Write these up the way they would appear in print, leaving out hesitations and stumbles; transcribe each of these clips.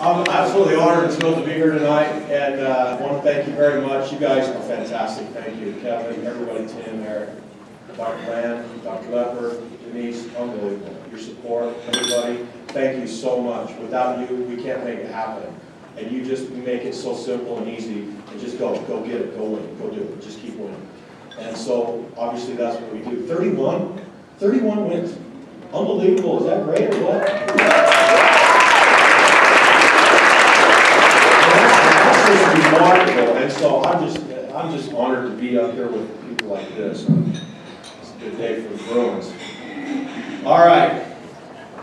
I'm absolutely honored and thrilled to be here tonight, and I want to thank you very much. You guys are fantastic. Thank you, Kevin, everybody, Tim, Eric, Dr. Land, Dr. Lepper, Denise, unbelievable. Your support, everybody, thank you so much. Without you, we can't make it happen. And you make it so simple and easy, and just go get it, go win, go do it, just keep winning. And so, obviously, that's what we do. 31 wins. Unbelievable. Is that great or what? That's just remarkable. And so I'm just honored to be up here with people like this. It's a good day for the Bruins. All right.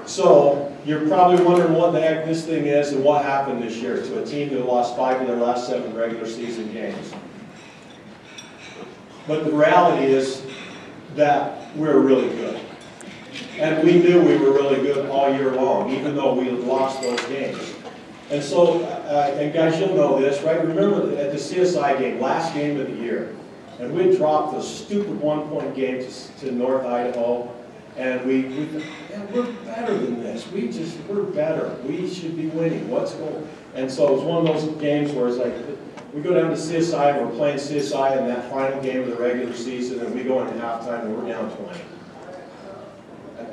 So you're probably wondering what the heck this thing is and what happened this year to a team that lost 5 of their last 7 regular season games. But the reality is that we're really good. And we knew we were really good all year long, even though we had lost those games. And so, and guys, you'll know this, right? Remember at the CSI game, last game of the year, and we dropped a stupid 1-point game to North Idaho, and we're better than this. We're better. We should be winning. What's going? And so it was one of those games where it's like, we go down to CSI, and we're playing CSI in that final game of the regular season, and we go into halftime, and we're down 20.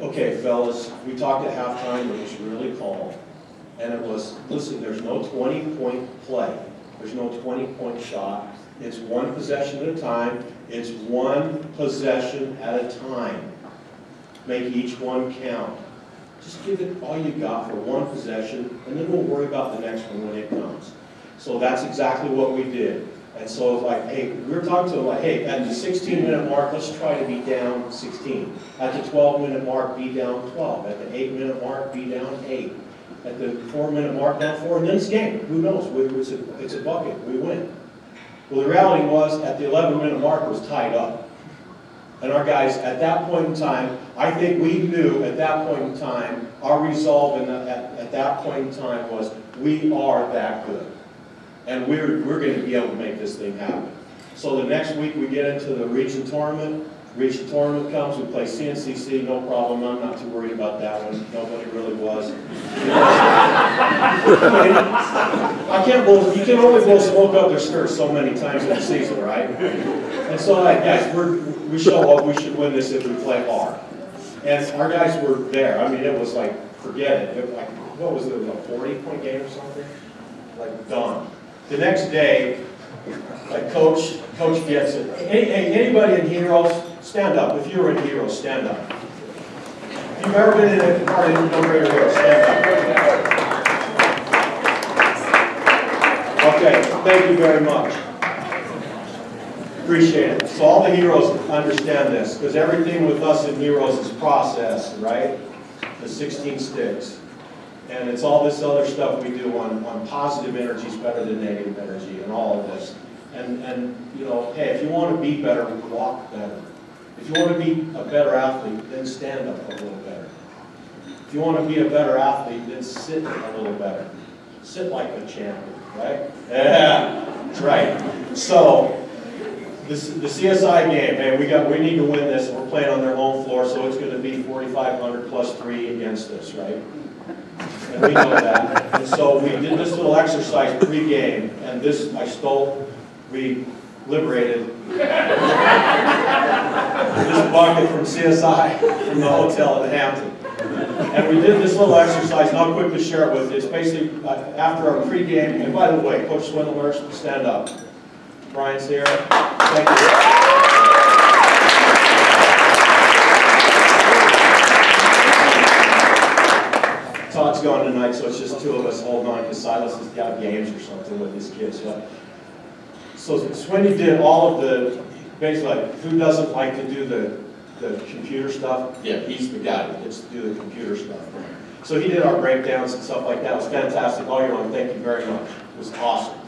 Okay, fellas, we talked at halftime, it was really calm. And it was, listen, there's no 20-point play. There's no 20-point shot. It's one possession at a time. It's one possession at a time. Make each one count. Just give it all you got for one possession, and then we'll worry about the next one when it comes. So that's exactly what we did. And so it's like, hey, we were talking to them like, hey, at the 16-minute mark, let's try to be down 16. At the 12-minute mark, be down 12. At the 8-minute mark, be down 8. At the 4-minute mark, down 4. And then it's game. Who knows? It's a bucket. We win. Well, the reality was, at the 11-minute mark, it was tied up. And our guys, at that point in time, I think we knew at that point in time, our resolve at that point in time was, we are that good. And we're going to be able to make this thing happen. So the next week we get into the region tournament. Region tournament comes, we play CNCC, no problem. I'm not too worried about that one. Nobody really was. I can't blow, you can only blow smoke up their skirts so many times in the season, right? And so like, guys, we show up, we should win this if we play hard. And our guys were there. I mean, it was like, forget it. Like, what was it, a 40-point game or something? Like, done. The next day, like Coach gets it. Anybody in Heroes, stand up. If you're in Heroes, stand up. If you've ever been in a party with no greater hero, stand up. Okay, thank you very much. Appreciate it. So all the heroes understand this, because everything with us in Heroes is processed, right? The 16 sticks. And it's all this other stuff we do on positive energy is better than negative energy and all of this. And you know, hey, if you want to be better, walk better. If you want to be a better athlete, then stand up a little better. If you want to be a better athlete, then sit a little better. Sit like a champion, right? Yeah, that's right. So the CSI game, hey, we need to win this. We're playing on their home floor, so it's going to be 4,500 plus 3 against us, right? And we know that. And so we did this little exercise pre-game, and this we liberated this bucket from CSI from the hotel in Hampton. And we did this little exercise, and I'll quickly share it with you. It's basically after our pre-game, and by the way, Coach Swindler, stand up. Brian's here. Thank you. Todd's gone tonight, so it's just 2 of us holding on because Silas has got games or something with his kids. So Swindy did all of the, basically, like, who doesn't like to do the computer stuff? Yeah, he's the guy that gets to do the computer stuff. So he did our breakdowns and stuff like that. It was fantastic all year long. Thank you very much. It was awesome.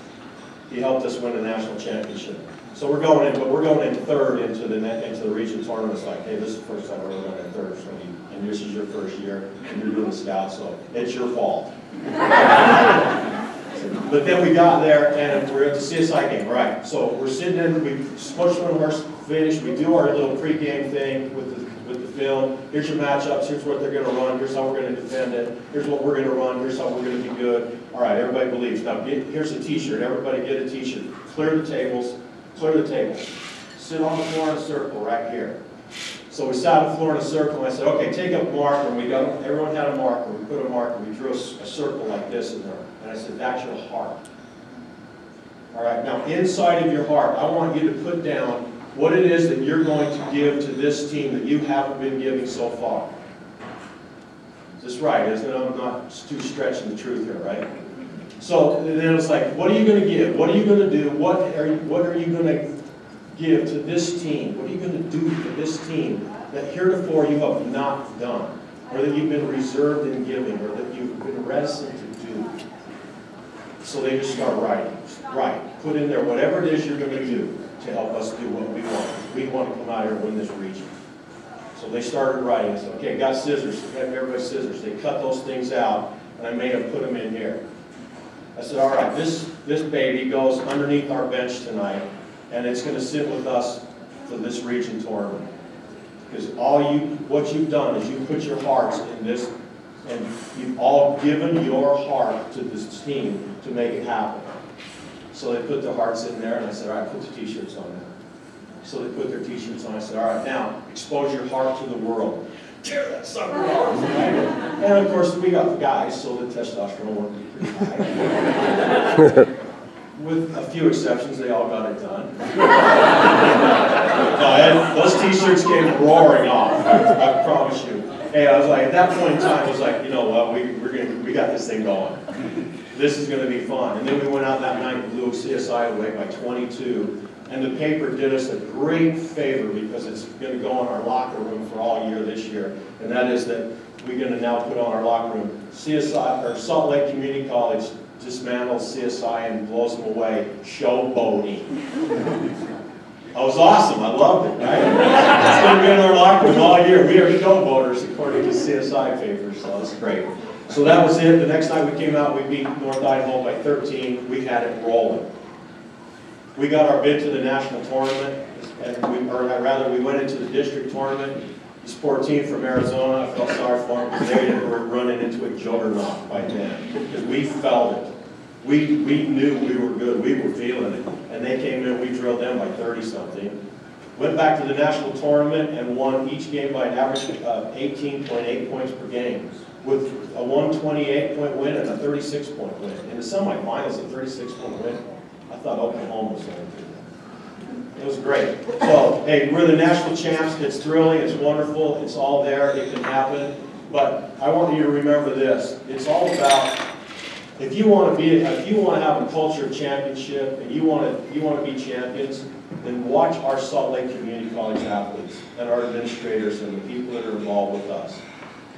He helped us win the national championship. So we're going in third into the region tournament. It's like, hey, this is the first time we're going in third, Swindy. And this is your first year, and you're doing the scout, so it's your fault. But then we got there, and we're at the CSI game, right? So we're sitting in, Coach Swindler's finished, we do our little pre-game thing with with the film. Here's your matchups, here's what they're gonna run, here's how we're gonna defend it, here's what we're gonna run, here's how we're gonna be good. All right, everybody believes. Now here's a t-shirt, everybody get a t-shirt. Clear the tables, clear the tables. Sit on the floor in a circle right here. So we sat on the floor in a circle, and I said, okay, take a marker, and everyone had a marker. We put a marker, we drew a circle like this in there. And I said, that's your heart. All right, now inside of your heart, I want you to put down what it is that you're going to give to this team that you haven't been giving so far. Is this right, isn't it? I'm not too stretching the truth here, right? So then it was like, what are you going to give? What are you going to do? What are you going to give to this team? What are you going to do to this team that heretofore you have not done, or that you've been reserved in giving, or that you've been reticent to do? So they just start writing. Right. Put in there whatever it is you're going to do to help us do what we want. We want to come out here and win this region. So they started writing. I said, okay, got scissors. Everybody scissors. They cut those things out, and I made them put them in here. I said, all right, this baby goes underneath our bench tonight, and it's going to sit with us for this region tournament. Because what you've done is you put your hearts in this, and you've all given your heart to this team to make it happen. So they put their hearts in there, and I said, all right, put the t-shirts on there. So they put their t-shirts on. I said, all right, now, expose your heart to the world. Tear that sucker off. And of course, we got guys, so the testosterone went pretty high. With a few exceptions, they all got it done. No, those t-shirts came roaring off, I promise you. Hey, I was like, at that point in time, I was like, you know what, we got this thing going. This is going to be fun. And then we went out that night and blew CSI away by 22. And the paper did us a great favor because it's going to go in our locker room for all year this year. And that is that we're going to now put on our locker room CSI, or Salt Lake Community College dismantles CSI and blows them away, showboating. That was awesome. I loved it, right? It's going to be in our locker room all year. We are showboaters according to CSI papers, so that's great. So that was it. The next night we came out, we beat North Idaho by 13. We had it rolling. We got our bid to the national tournament, and we went into the district tournament. This poor team from Arizona, I felt sorry for them because they were running into a juggernaut by then. Because we felt it. We knew we were good. We were feeling it. And they came in, we drilled them by 30-something. Went back to the national tournament and won each game by an average of 18.8 points per game, with a 128-point win and a 36-point win. In the semifinals, a 36-point win. I thought Oklahoma was going to do that. It was great. So, hey, we're the national champs. It's thrilling. It's wonderful. It's all there. It can happen. But I want you to remember this. It's all about, if you want to have a culture of championship and you want to be champions, then watch our Salt Lake Community College athletes and our administrators and the people that are involved with us.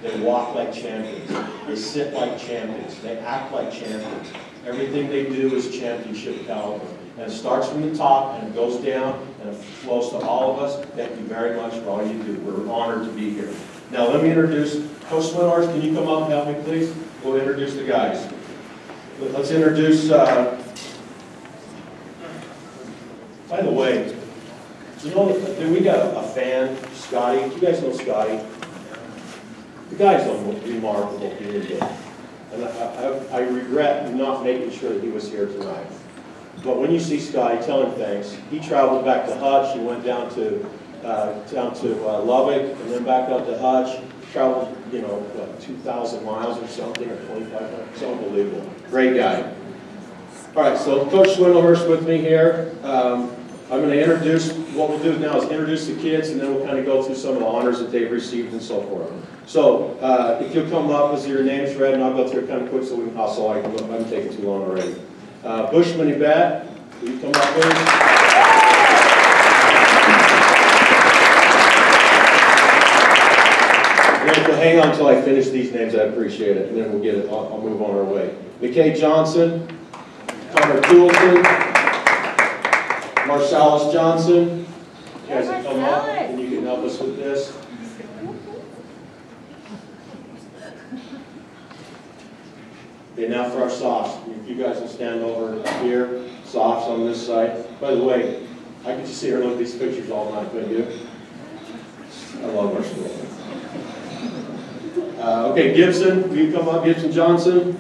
They walk like champions. They sit like champions. They act like champions. Everything they do is championship caliber. And it starts from the top and it goes down and it flows to all of us. Thank you very much for all you do. We're honored to be here. Now let me introduce Coach Swinhorse. Can you come up and help me, please? We'll introduce the guys. Let's introduce, by the way, you know, we got a fan, Scotty. Do you guys know Scotty? The guy's remarkable human being. And I regret not making sure that he was here tonight. But when you see Scotty, tell him thanks. He traveled back to Hutch. He went down to Lubbock and then back up to Hutch. Traveled, you know, what, 2,000 miles or something, or 2,500. It's unbelievable. Great guy. All right, so Coach Swinhorse with me here. I'm going to introduce, what we'll do now is introduce the kids, and then we'll kind of go through some of the honors that they've received and so forth. So, if you'll come up as your name's read, and I'll go through it kind of quick so we can hustle. I'm taking too long already. Bushman Yvette, will you come up please? Hang on until I finish these names, I appreciate it, and then we'll get it, I'll move on our way. McKay Johnson, Connor Toolson, Marsalis Johnson. You guys can come up and you can help us with this. Okay, now for our softs. If you guys will stand over here, softs on this side. By the way, I could just sit here and look at these pictures all night, couldn't you? I love our school. Okay, Gibson, you come up, Gibson Johnson,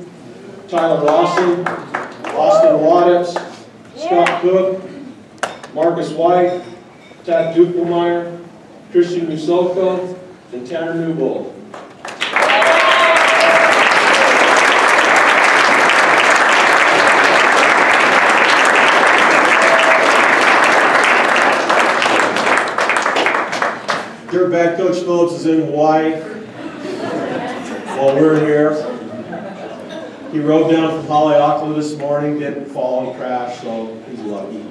Tyler Lawson, Austin Waddups, Scott Cook, Marcus White, Tad Dukelmeyer, Christian Musolko, and Tanner Newbold. Dirtbag Coach Phillips is in Hawaii while we're here. He rode down from Haleakala this morning, didn't fall and crash, so he's lucky.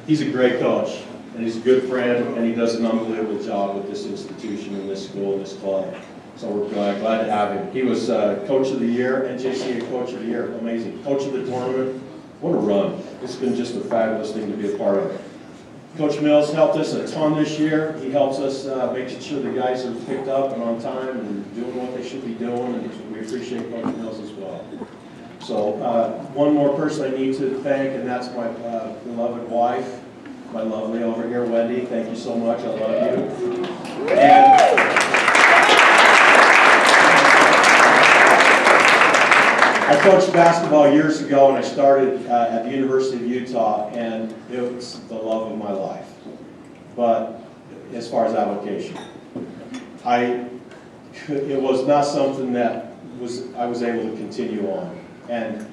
He's a great coach, and he's a good friend, and he does an unbelievable job with this institution and this school and this club. So we're glad to have him. He was Coach of the Year, NJCA Coach of the Year, amazing. Coach of the tournament, what a run. It's been just a fabulous thing to be a part of. Coach Mills helped us a ton this year. He helps us making sure the guys are picked up and on time and doing what they should be doing, and we appreciate Coach Mills as well. So one more person I need to thank, and that's my beloved wife, my lovely over here, Wendy. Thank you so much. I love you. And I coached basketball years ago, and I started at the University of Utah, and it was the love of my life. But as far as application, it was not something that I was able to continue on. And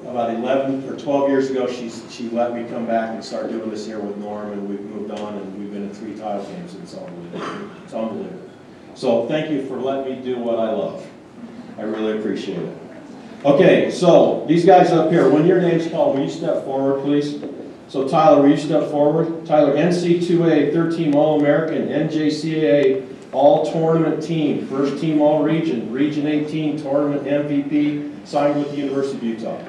about 11 or 12 years ago, she let me come back and start doing this here with Norm, and we've moved on, and we've been in 3 title games, and it's unbelievable. It's unbelievable. So thank you for letting me do what I love. I really appreciate it. Okay, so these guys up here, when your name's called, will you step forward, please? So Tyler, will you step forward? Tyler, NC2A, 3rd-team All-American, NJCAA All-Tournament Team, 1st Team All-Region, Region 18 Tournament MVP, signed with the University of Utah.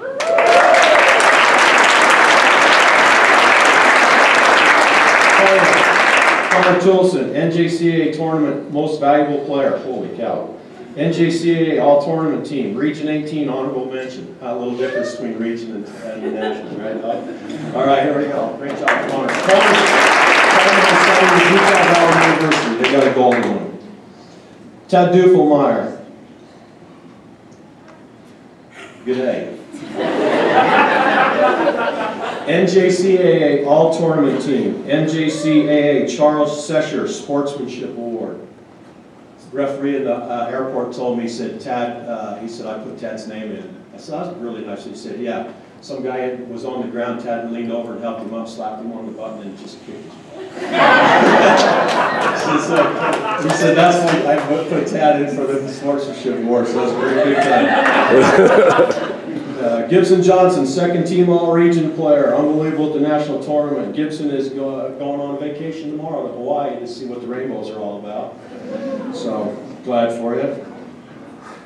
Connor Toulson, NJCAA Tournament Most Valuable Player. Holy cow. NJCAA All-Tournament Team, Region 18 Honorable Mention. A little difference between region and the national, right? All right, here we go. Great job, Connor. Connor's signed with Utah Valley University. They got a golden one. Tad Dukelmeyer. Good day. NJCAA All-Tournament Team, NJCAA Charles Sesher Sportsmanship Award. The referee at the airport told me, he said, Tad, he said, I put Tad's name in. I said, that was really nice. He said, yeah. Some guy was on the ground, Tad leaned over and helped him up, slapped him on the button, and just kicked his butt. He said, that's why I put Tad in for the sportsmanship award, so it was a very big time. Gibson Johnson, 2nd Team All-Region player, unbelievable at the national tournament. Gibson is going on vacation tomorrow to Hawaii to see what the rainbows are all about. So, glad for you.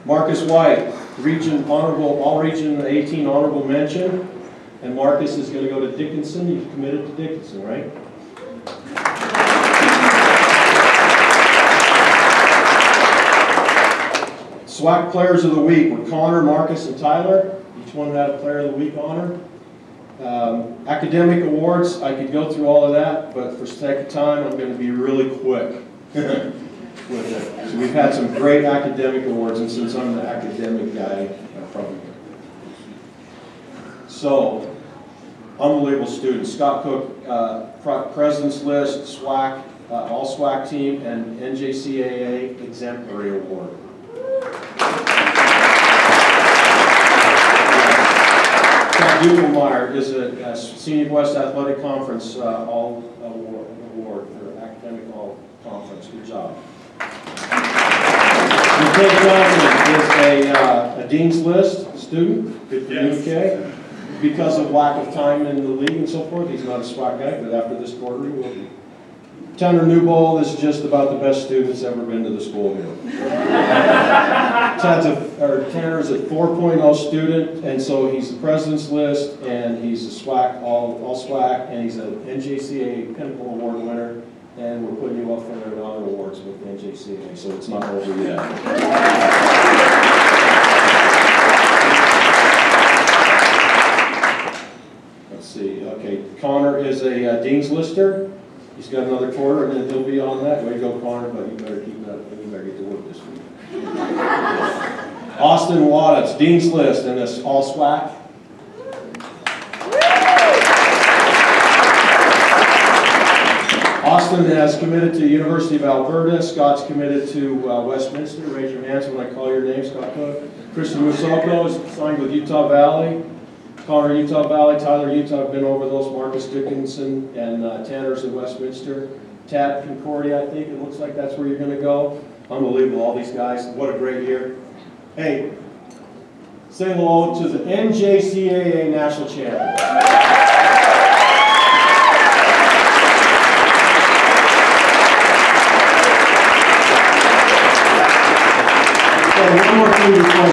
Marcus White, Region Honorable, All-Region 18 Honorable Mention. And Marcus is going to go to Dickinson. You've committed to Dickinson, right? SWAC Players of the Week were Connor, Marcus, and Tyler. Each one had a Player of the Week honor. Academic awards, I could go through all of that, but for sake of time, I'm going to be really quick with it. So we've had some great academic awards, and since I'm the academic guy, I probably. So, unbelievable students. Scott Cook, President's List, SWAC, All SWAC Team, and NJCAA Exemplary Award. Dukelmeyer is a Senior West Athletic Conference All Award for Academic All Conference. Good job. McKay Johnson is a Dean's List student. Good for McKay. Because of lack of time in the league and so forth, he's not a SWAC guy, but after this quarter he will be. Tanner Newbold is just about the best student that's ever been to the school here. Tanner's a 4.0 student, and so he's the President's List, and he's a SWAC, all SWAC, and he's an NJCAA Pinnacle Award winner, and we're putting you up for other awards with NJCAA, so it's not over yet. Let's see, okay, Connor is a Dean's Lister. He's got another quarter, and then he'll be on that. Way to go, Connor, but you better keep that up, and you better get to work this week. Austin Wadditz, Dean's List, and this all SWAC. Austin has committed to University of Alberta. Scott's committed to Westminster. Raise your hands when I call your name, Scott Cook. Christian Musoko is signed with Utah Valley. Connor, Utah Valley. Tyler, Utah. I've been over those. Marcus Dickinson and Tanner's at Westminster. Tad Concordia, I think. It looks like that's where you're going to go. Unbelievable, all these guys. What a great year. Hey, say hello to the NJCAA National Champion. One more thing before